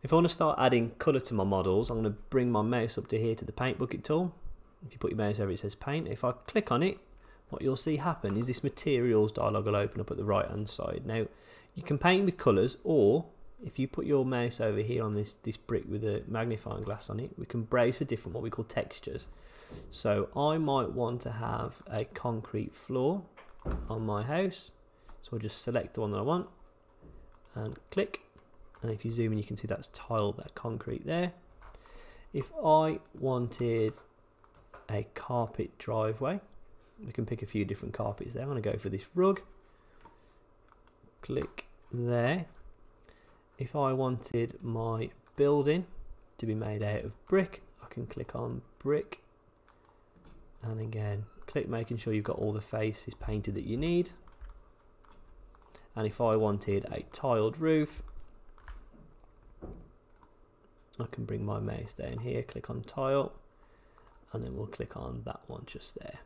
If I want to start adding colour to my models, I'm going to bring my mouse up to here to the paint bucket tool. If you put your mouse over it says paint. If I click on it, what you'll see happen is this materials dialog will open up at the right hand side. Now you can paint with colours, or if you put your mouse over here on this brick with a magnifying glass on it, we can browse for different what we call textures. So I might want to have a concrete floor on my house, so I'll just select the one that I want and click, and if you zoom in you can see that's tiled, that concrete there. If I wanted a carpet driveway, we can pick a few different carpets there. I'm going to go for this rug, click there. If I wanted my building to be made out of brick, I can click on brick, and again click, making sure you've got all the faces painted that you need. And if I wanted a tiled roof, I can bring my mouse down here, click on tile, and then we'll click on that one just there.